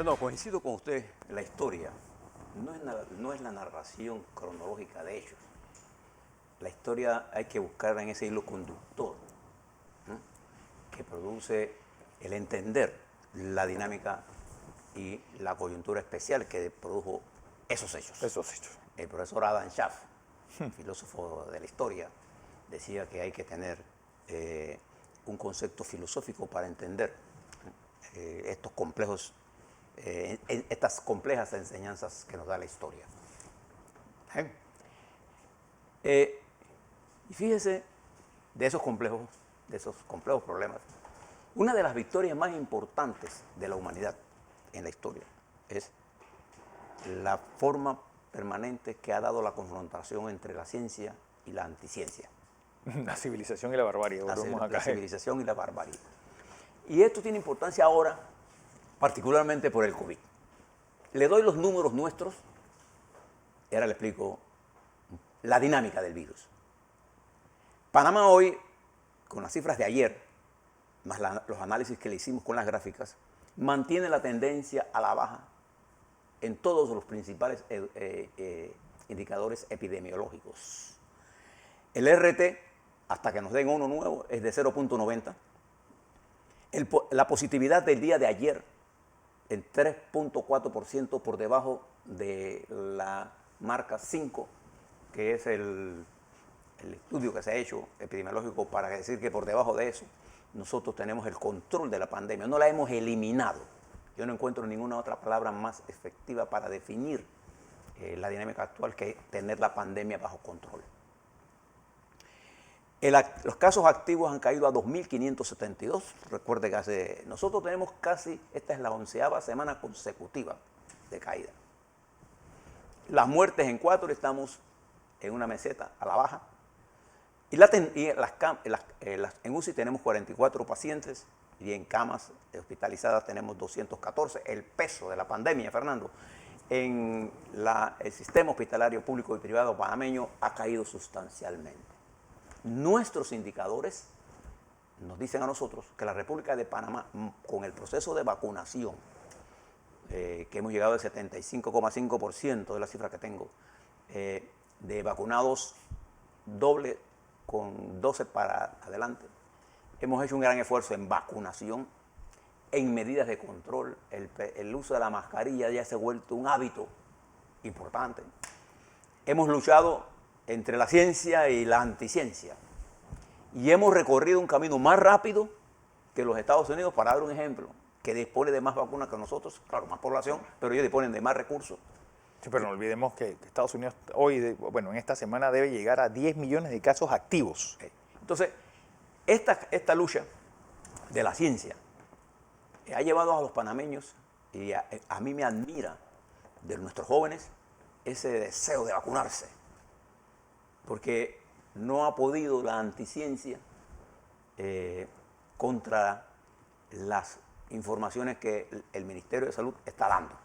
Fernando, coincido con usted, la historia no es la narración cronológica de hechos. La historia hay que buscar en ese hilo conductor, ¿no?, que produce el entender la dinámica y la coyuntura especial que produjo esos hechos. El profesor Adam Schaff, filósofo de la historia, decía que hay que tener un concepto filosófico para entender estas complejas enseñanzas que nos da la historia. Y fíjese, de esos complejos problemas, una de las victorias más importantes de la humanidad en la historia es la forma permanente que ha dado la confrontación entre la ciencia y la anticiencia. La civilización y la barbarie. La civilización y la barbarie. Y esto tiene importancia ahora, particularmente por el COVID. Le doy los números nuestros y ahora le explico la dinámica del virus. Panamá hoy, con las cifras de ayer, más los análisis que le hicimos con las gráficas, mantiene la tendencia a la baja en todos los principales indicadores epidemiológicos. El RT, hasta que nos den uno nuevo, es de 0.90. La positividad del día de ayer, en 3.4% por debajo de la marca 5, que es el estudio que se ha hecho epidemiológico para decir que por debajo de eso nosotros tenemos el control de la pandemia. No la hemos eliminado. Yo no encuentro ninguna otra palabra más efectiva para definir la dinámica actual que tener la pandemia bajo control. Los casos activos han caído a 2.572. Recuerde que nosotros tenemos esta es la 11ª semana consecutiva de caída. Las muertes en 4, estamos en una meseta a la baja. En UCI tenemos 44 pacientes y en camas hospitalizadas tenemos 214. El peso de la pandemia, Fernando, en el sistema hospitalario público y privado panameño ha caído sustancialmente. Nuestros indicadores nos dicen a nosotros que la República de Panamá, con el proceso de vacunación, que hemos llegado al 75,5% de la cifra que tengo, de vacunados doble con 12 para adelante, hemos hecho un gran esfuerzo en vacunación, en medidas de control. El uso de la mascarilla ya se ha vuelto un hábito importante. Hemos luchado entre la ciencia y la anticiencia. Y hemos recorrido un camino más rápido que los Estados Unidos, para dar un ejemplo, que dispone de más vacunas que nosotros, claro, más población, pero ellos disponen de más recursos. Sí, pero no olvidemos que Estados Unidos hoy, en esta semana debe llegar a 10 millones de casos activos. Entonces, esta lucha de la ciencia ha llevado a los panameños, y a mí me admira de nuestros jóvenes, ese deseo de vacunarse, porque no ha podido la anticiencia contra las informaciones que el Ministerio de Salud está dando.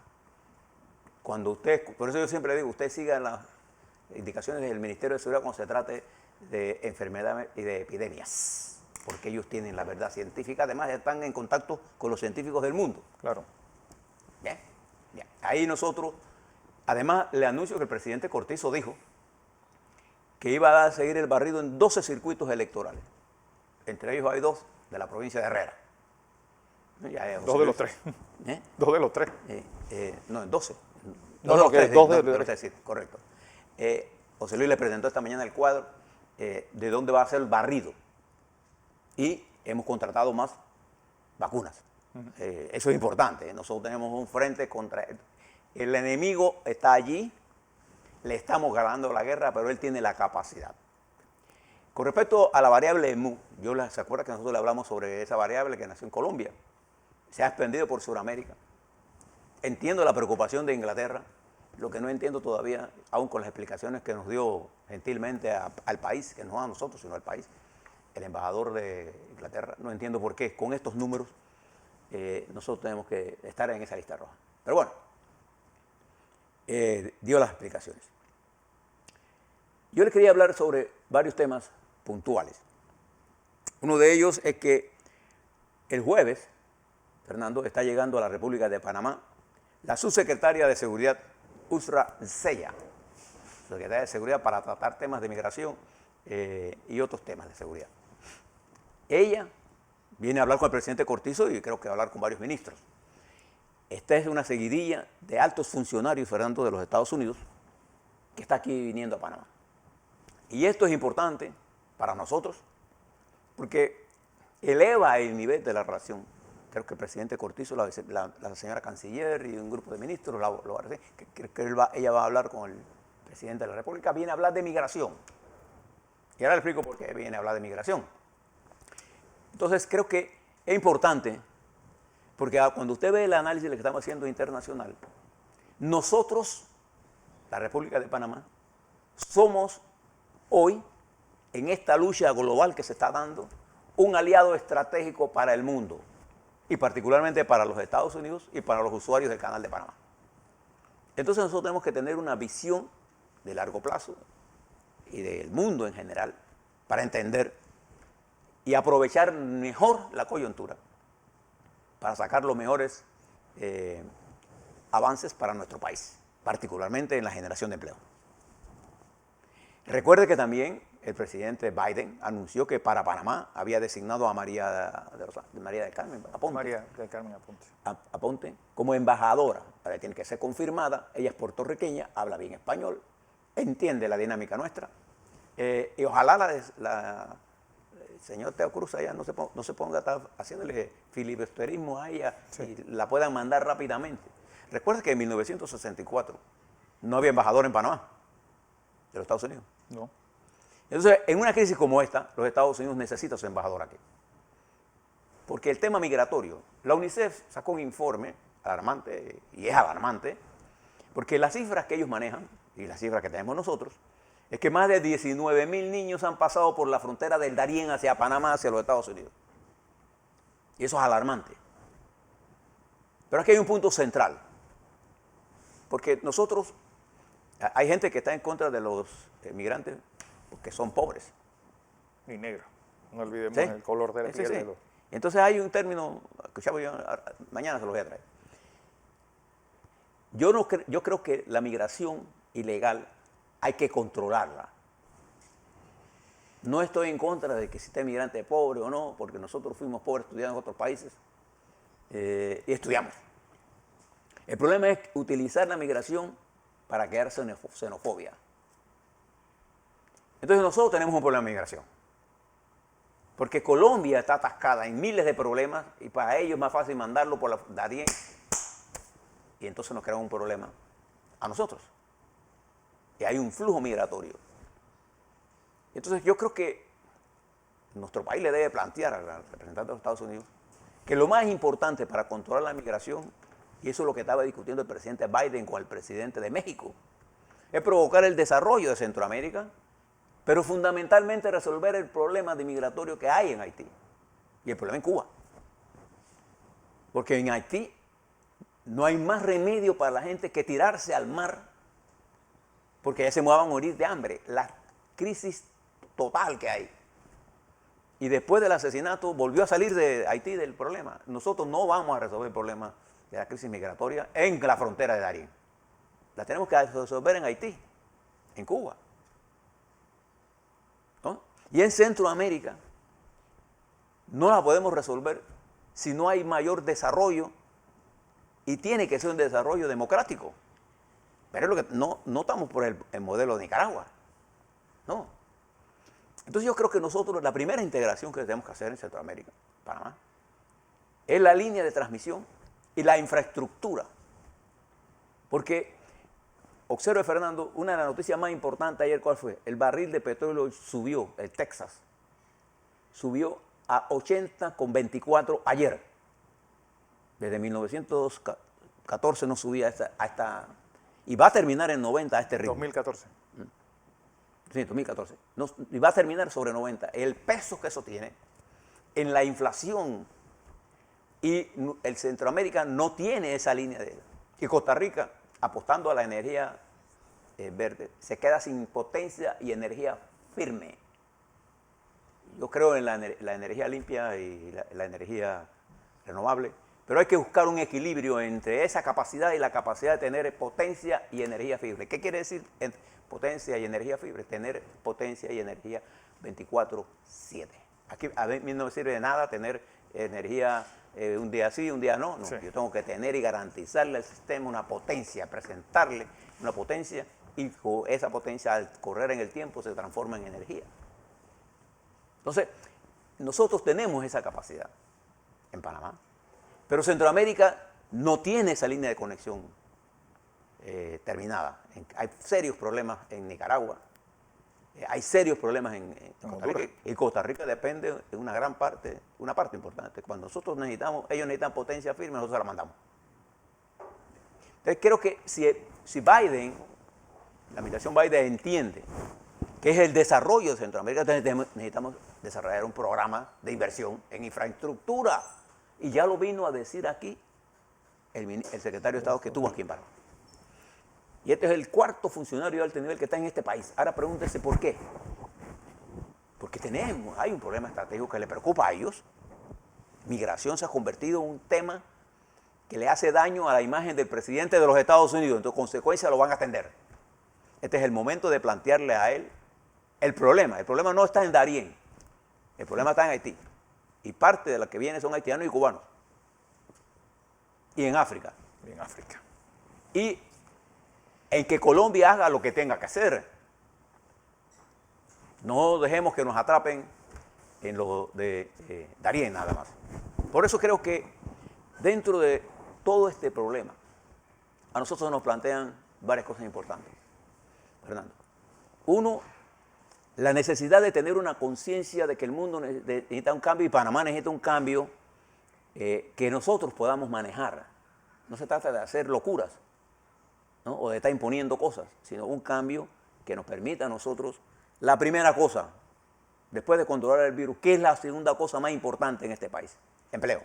Por eso yo siempre digo, usted siga las indicaciones del Ministerio de Seguridad cuando se trate de enfermedades y de epidemias, porque ellos tienen la verdad científica, además están en contacto con los científicos del mundo. Claro. Bien. Ahí nosotros, además le anuncio que el presidente Cortizo dijo que iba a seguir el barrido en 12 circuitos electorales. Entre ellos hay 2 de la provincia de Herrera. 2 de los 3. 2 de los 3. No, en 12. No, que 2 de los 3. Sí, correcto. José Luis le presentó esta mañana el cuadro de dónde va a ser el barrido. Y hemos contratado más vacunas. Eso es importante. Nosotros tenemos un frente contra el enemigo, está allí. Le estamos ganando la guerra, pero él tiene la capacidad. Con respecto a la variable MU, ¿se acuerda que nosotros le hablamos sobre esa variable que nació en Colombia? Se ha expandido por Sudamérica. Entiendo la preocupación de Inglaterra. Lo que no entiendo todavía, aún con las explicaciones que nos dio gentilmente al país, que no a nosotros, sino al país, el embajador de Inglaterra, no entiendo por qué con estos números nosotros tenemos que estar en esa lista roja. Pero bueno, dio las explicaciones. Yo les quería hablar sobre varios temas puntuales. Uno de ellos es que el jueves, Fernando, está llegando a la República de Panamá la subsecretaria de Seguridad, Usra Zeya, secretaria de Seguridad para tratar temas de migración y otros temas de seguridad. Ella viene a hablar con el presidente Cortizo y creo que va a hablar con varios ministros. Esta es una seguidilla de altos funcionarios, Fernando, de los Estados Unidos, que está aquí viniendo a Panamá. Y esto es importante para nosotros porque eleva el nivel de la relación. Creo que el presidente Cortizo, la señora canciller y un grupo de ministros, ella va a hablar con el presidente de la República, viene a hablar de migración. Y ahora le explico por qué viene a hablar de migración. Entonces creo que es importante, porque cuando usted ve el análisis que estamos haciendo internacional, nosotros, la República de Panamá, somos hoy, en esta lucha global que se está dando, un aliado estratégico para el mundo, y particularmente para los Estados Unidos y para los usuarios del Canal de Panamá. Entonces nosotros tenemos que tener una visión de largo plazo y del mundo en general para entender y aprovechar mejor la coyuntura para sacar los mejores avances para nuestro país, particularmente en la generación de empleo. Recuerde que también el presidente Biden anunció que para Panamá había designado a María del Carmen Aponte. María del Carmen Aponte. Aponte como embajadora. Ahora tiene que ser confirmada. Ella es puertorriqueña, habla bien español, entiende la dinámica nuestra. Y ojalá el señor Teo Cruz allá no se ponga a estar haciéndole filibusterismo a ella, sí, y la puedan mandar rápidamente. Recuerda que en 1964 no había embajador en Panamá, de los Estados Unidos. No. Entonces, en una crisis como esta, los Estados Unidos necesitan su embajador aquí. Porque el tema migratorio, la UNICEF sacó un informe alarmante, y es alarmante, porque las cifras que ellos manejan, y las cifras que tenemos nosotros, es que más de 19,000 niños han pasado por la frontera del Darién hacia Panamá, hacia los Estados Unidos. Y eso es alarmante. Pero aquí hay un punto central. Porque nosotros, hay gente que está en contra de los migrantes porque son pobres. Y negros. No olvidemos, ¿sí?, el color de la piel. Sí. Entonces hay un término, escuchaba yo, mañana se lo voy a traer. Yo creo que la migración ilegal hay que controlarla. No estoy en contra de que si está migrante pobre o no, porque nosotros fuimos pobres estudiando en otros países y estudiamos. El problema es utilizar la migración para crear xenofobia. Entonces nosotros tenemos un problema de migración. Porque Colombia está atascada en miles de problemas y para ellos es más fácil mandarlo por la Darién. Y entonces nos crea un problema a nosotros. Y hay un flujo migratorio. Entonces yo creo que nuestro país le debe plantear al representante de los Estados Unidos que lo más importante para controlar la migración, y eso es lo que estaba discutiendo el presidente Biden con el presidente de México, es provocar el desarrollo de Centroamérica, pero fundamentalmente resolver el problema de migratorio que hay en Haití y el problema en Cuba. Porque en Haití no hay más remedio para la gente que tirarse al mar, porque ya se van a morir de hambre. La crisis total que hay. Y después del asesinato volvió a salir de Haití del problema. Nosotros no vamos a resolver el problema de la crisis migratoria en la frontera de Darién. La tenemos que resolver en Haití, en Cuba, ¿no? Y en Centroamérica no la podemos resolver si no hay mayor desarrollo, y tiene que ser un desarrollo democrático. Pero es lo que no estamos por el modelo de Nicaragua. No. Entonces yo creo que nosotros, la primera integración que tenemos que hacer en Centroamérica, Panamá, es la línea de transmisión y la infraestructura. Porque, observe, Fernando, una de las noticias más importantes ayer, ¿cuál fue? El barril de petróleo subió, el Texas, subió a 80,24 ayer. Desde 1914 no subía hasta y va a terminar en 90 a este ritmo. 2014. Sí, 2014. Y va a terminar sobre 90. El peso que eso tiene en la inflación, y el Centroamérica no tiene esa línea de... Y Costa Rica, apostando a la energía verde, se queda sin potencia y energía firme. Yo creo en la energía limpia y la energía renovable, Pero hay que buscar un equilibrio entre esa capacidad y la capacidad de tener potencia y energía fibre. ¿Qué quiere decir potencia y energía fibre? Tener potencia y energía 24/7. Aquí a mí no me sirve de nada tener energía un día sí, un día no. No, sí. Yo tengo que tener y garantizarle al sistema una potencia, presentarle una potencia, y esa potencia al correr en el tiempo se transforma en energía. Entonces, nosotros tenemos esa capacidad en Panamá, pero Centroamérica no tiene esa línea de conexión terminada. Hay serios problemas en Nicaragua, hay serios problemas en Costa Rica, y Costa Rica depende de una gran parte, una parte importante. Cuando nosotros necesitamos, ellos necesitan potencia firme, nosotros se la mandamos. Entonces creo que si Biden, la administración Biden entiende que es el desarrollo de Centroamérica, necesitamos desarrollar un programa de inversión en infraestructura. Y ya lo vino a decir aquí el secretario de Estado que estuvo aquí en Panamá. Y este es el cuarto funcionario de alto nivel que está en este país. Ahora pregúntese por qué. Porque hay un problema estratégico que le preocupa a ellos. Migración se ha convertido en un tema que le hace daño a la imagen del presidente de los Estados Unidos. Entonces, consecuencia, lo van a atender. Este es el momento de plantearle a él el problema. El problema no está en Darién. El problema está en Haití. Y parte de los que vienen son haitianos y cubanos. Y en África. Y en que Colombia haga lo que tenga que hacer. No dejemos que nos atrapen en lo de Darién nada más. Por eso creo que dentro de todo este problema, a nosotros nos plantean varias cosas importantes. Fernando. Uno, la necesidad de tener una conciencia de que el mundo necesita un cambio y Panamá necesita un cambio que nosotros podamos manejar. No se trata de hacer locuras, ¿no? O de estar imponiendo cosas, sino un cambio que nos permita a nosotros, la primera cosa, después de controlar el virus, ¿qué es la segunda cosa más importante en este país? Empleo.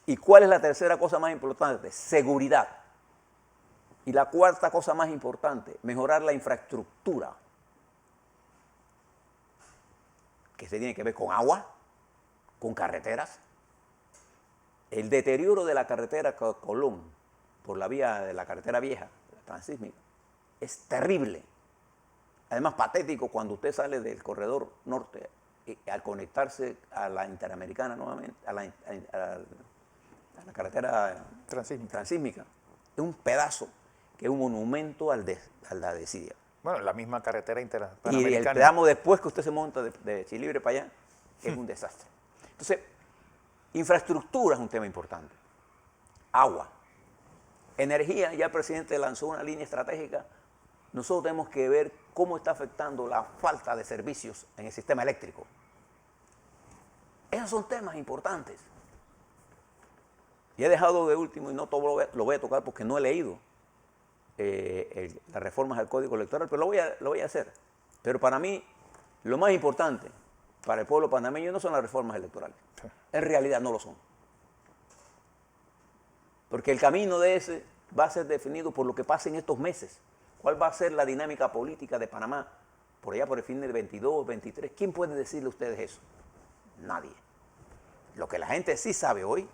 ¿Y cuál es la tercera cosa más importante? Seguridad. Y la cuarta cosa más importante, mejorar la infraestructura, que se tiene que ver con agua, con carreteras. El deterioro de la carretera Colón, por la vía de la carretera vieja, la transísmica, es terrible. Además, patético cuando usted sale del corredor norte al conectarse a la Interamericana nuevamente, a la carretera transísmica. Es un pedazo que es un monumento a la desidia. Bueno, la misma carretera interamericana. Y el tramo después que usted se monta de Chilibre para allá, es un desastre. Entonces, infraestructura es un tema importante. Agua. Energía, ya el presidente lanzó una línea estratégica. Nosotros tenemos que ver cómo está afectando la falta de servicios en el sistema eléctrico. Esos son temas importantes. Y he dejado de último, y no todo lo voy a tocar porque no he leído las reformas al Código Electoral, pero lo voy a hacer. Pero para mí, lo más importante para el pueblo panameño no son las reformas electorales. En realidad no lo son. Porque el camino de ese va a ser definido por lo que pase en estos meses. ¿Cuál va a ser la dinámica política de Panamá por allá por el fin del 22, 23? ¿Quién puede decirle a ustedes eso? Nadie. Lo que la gente sí sabe hoy,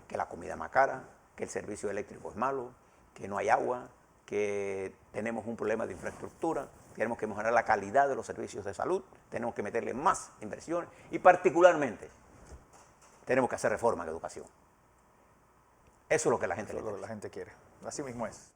que la comida es más cara, que el servicio eléctrico es malo, que no hay agua, que tenemos un problema de infraestructura, tenemos que mejorar la calidad de los servicios de salud, tenemos que meterle más inversiones y particularmente tenemos que hacer reforma en educación. Eso es lo que la gente quiere. Así mismo es.